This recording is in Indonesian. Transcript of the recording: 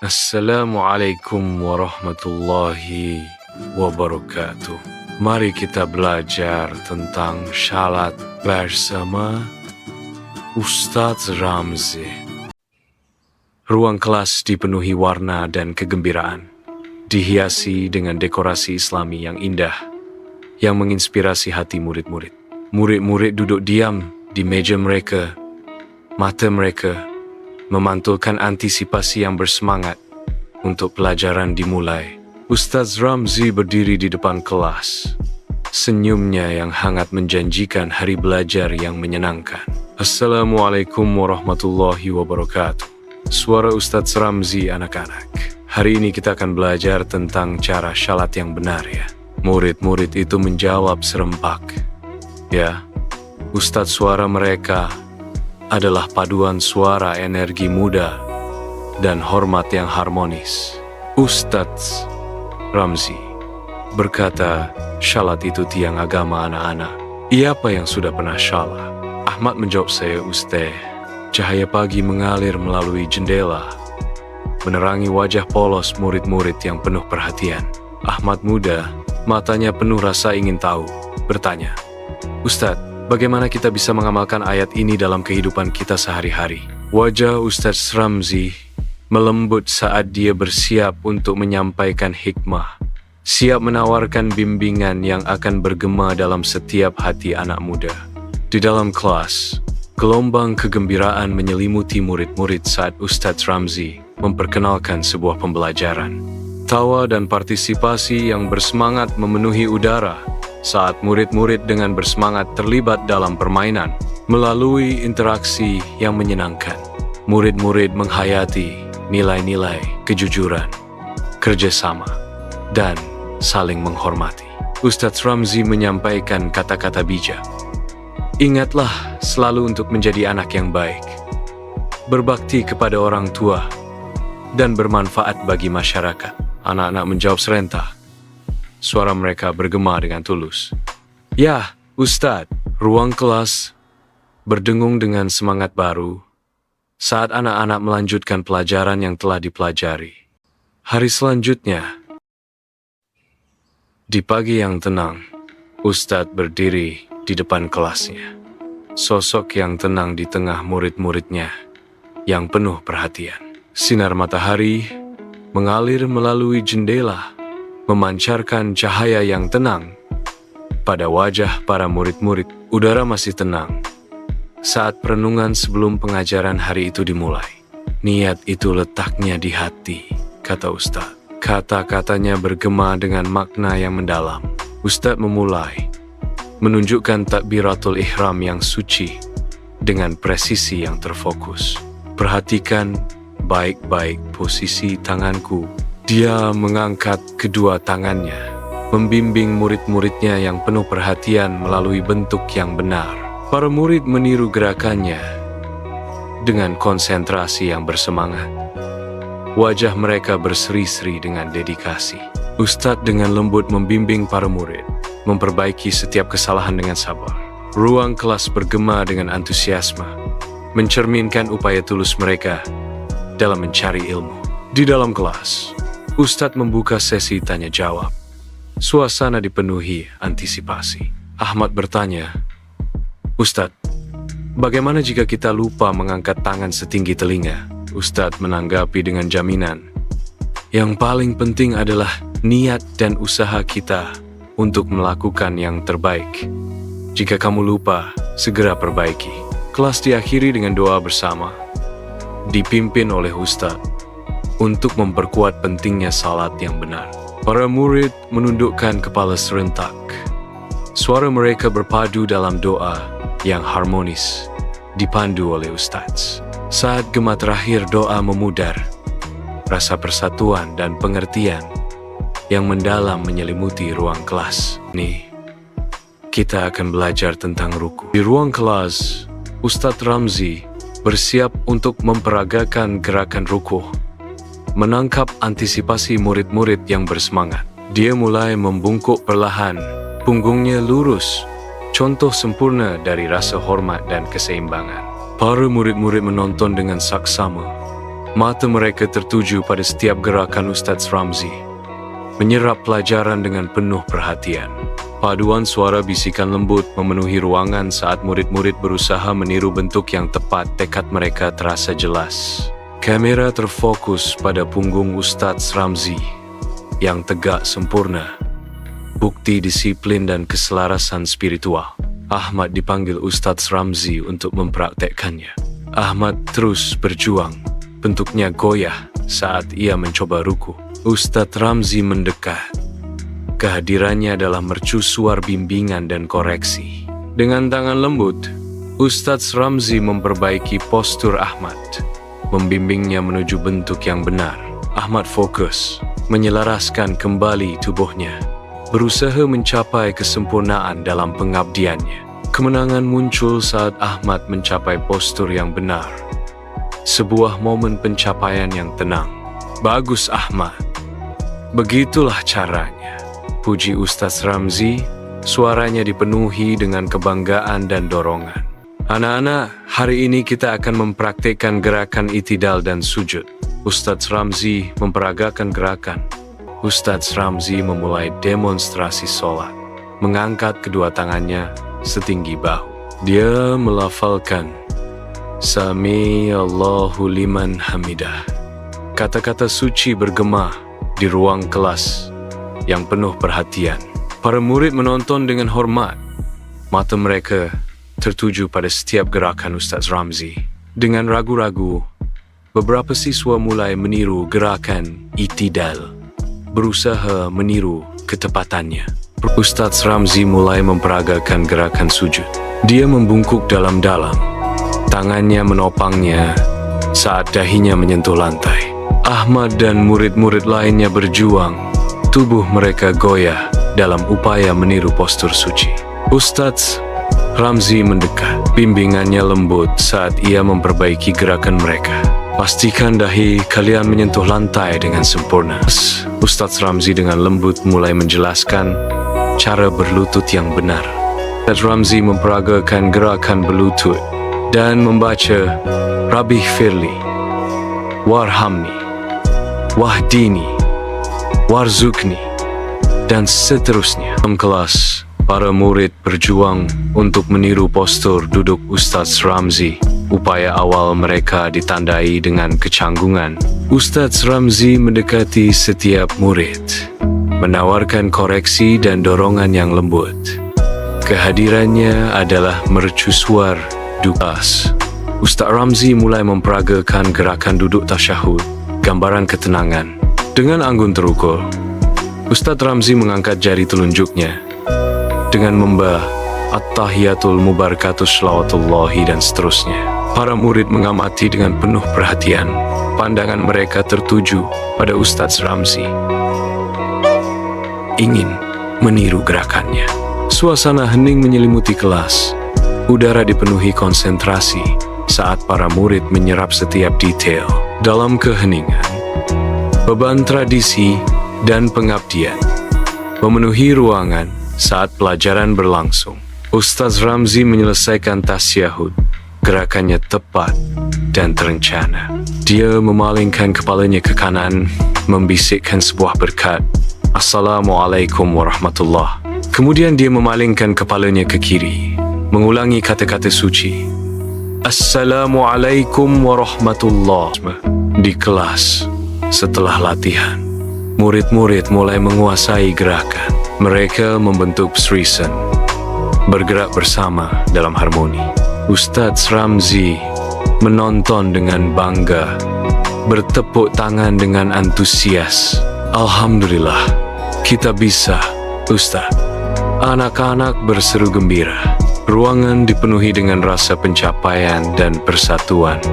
Assalamualaikum warahmatullahi wabarakatuh. Mari kita belajar tentang syalat bersama Ustadz Ramzi. Ruang kelas dipenuhi warna dan kegembiraan, dihiasi dengan dekorasi Islami yang indah, yang menginspirasi hati murid-murid. Murid-murid duduk diam di meja mereka, mata mereka memantulkan antisipasi yang bersemangat untuk pelajaran dimulai. Ustadz Ramzi berdiri di depan kelas, senyumnya yang hangat menjanjikan hari belajar yang menyenangkan. Assalamualaikum warahmatullahi wabarakatuh. Suara Ustadz Ramzi anak-anak. Hari ini kita akan belajar tentang cara syalat yang benar ya. Murid-murid itu menjawab serempak. Ya, Ustadz suara mereka adalah paduan suara energi muda dan hormat yang harmonis. Ustadz Ramzi berkata, syalat itu tiang agama anak-anak. Siapa yang sudah pernah syalat? Ahmad menjawab, saya Ustaz. Cahaya pagi mengalir melalui jendela, menerangi wajah polos murid-murid yang penuh perhatian. Ahmad muda, matanya penuh rasa ingin tahu, bertanya, Ustadz, bagaimana kita bisa mengamalkan ayat ini dalam kehidupan kita sehari-hari? Wajah Ustadz Ramzi melembut saat dia bersiap untuk menyampaikan hikmah, siap menawarkan bimbingan yang akan bergema dalam setiap hati anak muda. Di dalam kelas, gelombang kegembiraan menyelimuti murid-murid saat Ustadz Ramzi memperkenalkan sebuah pembelajaran. Tawa dan partisipasi yang bersemangat memenuhi udara saat murid-murid dengan bersemangat terlibat dalam permainan. Melalui interaksi yang menyenangkan, murid-murid menghayati nilai-nilai kejujuran, kerjasama, dan saling menghormati. Ustadz Ramzi menyampaikan kata-kata bijak. Ingatlah selalu untuk menjadi anak yang baik, berbakti kepada orang tua, dan bermanfaat bagi masyarakat. Anak-anak menjawab serentak. Suara mereka bergema dengan tulus. Ya, Ustadz. Ruang kelas berdengung dengan semangat baru saat anak-anak melanjutkan pelajaran yang telah dipelajari. Hari selanjutnya, di pagi yang tenang, Ustadz berdiri di depan kelasnya. Sosok yang tenang di tengah murid-muridnya yang penuh perhatian. Sinar matahari mengalir melalui jendela, memancarkan cahaya yang tenang pada wajah para murid-murid. Udara masih tenang saat perenungan sebelum pengajaran hari itu dimulai. Niat itu letaknya di hati, kata Ustadz. Kata-katanya bergema dengan makna yang mendalam. Ustadz memulai, menunjukkan takbiratul ihram yang suci dengan presisi yang terfokus. Perhatikan baik-baik posisi tanganku. Dia mengangkat kedua tangannya, membimbing murid-muridnya yang penuh perhatian melalui bentuk yang benar. Para murid meniru gerakannya dengan konsentrasi yang bersemangat. Wajah mereka berseri-seri dengan dedikasi. Ustadz dengan lembut membimbing para murid, memperbaiki setiap kesalahan dengan sabar. Ruang kelas bergema dengan antusiasme, mencerminkan upaya tulus mereka dalam mencari ilmu. Di dalam kelas, Ustadz membuka sesi tanya-jawab. Suasana dipenuhi antisipasi. Ahmad bertanya, Ustadz, bagaimana jika kita lupa mengangkat tangan setinggi telinga? Ustadz menanggapi dengan jaminan. Yang paling penting adalah niat dan usaha kita untuk melakukan yang terbaik. Jika kamu lupa, segera perbaiki. Kelas diakhiri dengan doa bersama, dipimpin oleh Ustadz, untuk memperkuat pentingnya salat yang benar. Para murid menundukkan kepala serentak. Suara mereka berpadu dalam doa yang harmonis, dipandu oleh Ustadz. Saat gema terakhir doa memudar, rasa persatuan dan pengertian yang mendalam menyelimuti ruang kelas. Nih, kita akan belajar tentang ruku. Di ruang kelas, Ustadz Ramzi bersiap untuk memperagakan gerakan ruku, menangkap antisipasi murid-murid yang bersemangat. Dia mulai membungkuk perlahan, punggungnya lurus, contoh sempurna dari rasa hormat dan keseimbangan. Para murid-murid menonton dengan saksama, Mata mereka tertuju pada setiap gerakan Ustaz Ramzi, menyerap pelajaran dengan penuh perhatian. Paduan suara bisikan lembut memenuhi ruangan saat murid-murid berusaha meniru bentuk yang tepat. Tekad mereka terasa jelas. Kamera terfokus pada punggung Ustaz Ramzi yang tegak sempurna, bukti disiplin dan keselarasan spiritual. Ahmad dipanggil Ustaz Ramzi untuk mempraktekkannya. Ahmad terus berjuang. Bentuknya goyah saat ia mencoba ruku. Ustaz Ramzi mendekat. Kehadirannya adalah mercusuar bimbingan dan koreksi. Dengan tangan lembut, Ustaz Ramzi memperbaiki postur Ahmad, membimbingnya menuju bentuk yang benar. Ahmad fokus, menyelaraskan kembali tubuhnya, berusaha mencapai kesempurnaan dalam pengabdiannya. Kemenangan muncul saat Ahmad mencapai postur yang benar. Sebuah momen pencapaian yang tenang. Bagus Ahmad. Begitulah caranya, puji Ustaz Ramzi. Suaranya dipenuhi dengan kebanggaan dan dorongan. Anak-anak, hari ini kita akan mempraktikkan gerakan itidal dan sujud. Ustaz Ramzi memperagakan gerakan. Ustaz Ramzi memulai demonstrasi sholat, mengangkat kedua tangannya setinggi bahu. Dia melafalkan Sami Allahu liman hamidah. Kata-kata suci bergema di ruang kelas yang penuh perhatian. Para murid menonton dengan hormat. Mata mereka tertuju pada setiap gerakan Ustaz Ramzi. Dengan ragu-ragu, beberapa siswa mulai meniru gerakan itidal, berusaha meniru ketepatannya. Ustaz Ramzi mulai memperagakan gerakan sujud. Dia membungkuk dalam-dalam. Tangannya menopangnya saat dahinya menyentuh lantai. Ahmad dan murid-murid lainnya berjuang. Tubuh mereka goyah dalam upaya meniru postur suci. Ustaz Ramzi mendekat. Bimbingannya lembut saat ia memperbaiki gerakan mereka. Pastikan dahi kalian menyentuh lantai dengan sempurna. Ustaz Ramzi dengan lembut mulai menjelaskan cara berlutut yang benar. Ustaz Ramzi memperagakan gerakan berlutut dan membaca Rabbi Firli, Warhamni, Wahdini, Warzukni, dan seterusnya. Dalam kelas, para murid berjuang untuk meniru postur duduk Ustaz Ramzi. Upaya awal mereka ditandai dengan kecanggungan. Ustaz Ramzi mendekati setiap murid, menawarkan koreksi dan dorongan yang lembut. Kehadirannya adalah mercusuar dukas. Ustaz Ramzi mulai memperagakan gerakan duduk tasyahud, gambaran ketenangan. Dengan anggun terukul, Ustaz Ramzi mengangkat jari telunjuknya dengan membah At-Tahiyatul Mubarakatus Shalawatullahi dan seterusnya. Para murid mengamati dengan penuh perhatian. Pandangan mereka tertuju pada Ustaz Ramzi, ingin meniru gerakannya. Suasana hening menyelimuti kelas. Udara dipenuhi konsentrasi saat para murid menyerap setiap detail. Dalam keheningan, beban tradisi dan pengabdian memenuhi ruangan saat pelajaran berlangsung. Ustaz Ramzi menyelesaikan tasyahud. Gerakannya tepat dan terencana. Dia memalingkan kepalanya ke kanan, membisikkan sebuah berkat, Assalamualaikum warahmatullah. Kemudian dia memalingkan kepalanya ke kiri, mengulangi kata-kata suci, Assalamualaikum warahmatullah. Di kelas, setelah latihan, murid-murid mulai menguasai gerakan. Mereka membentuk Srisen, bergerak bersama dalam harmoni. Ustaz Ramzi menonton dengan bangga, bertepuk tangan dengan antusias. Alhamdulillah, kita bisa, Ustaz. Anak-anak berseru gembira. Ruangan dipenuhi dengan rasa pencapaian dan persatuan.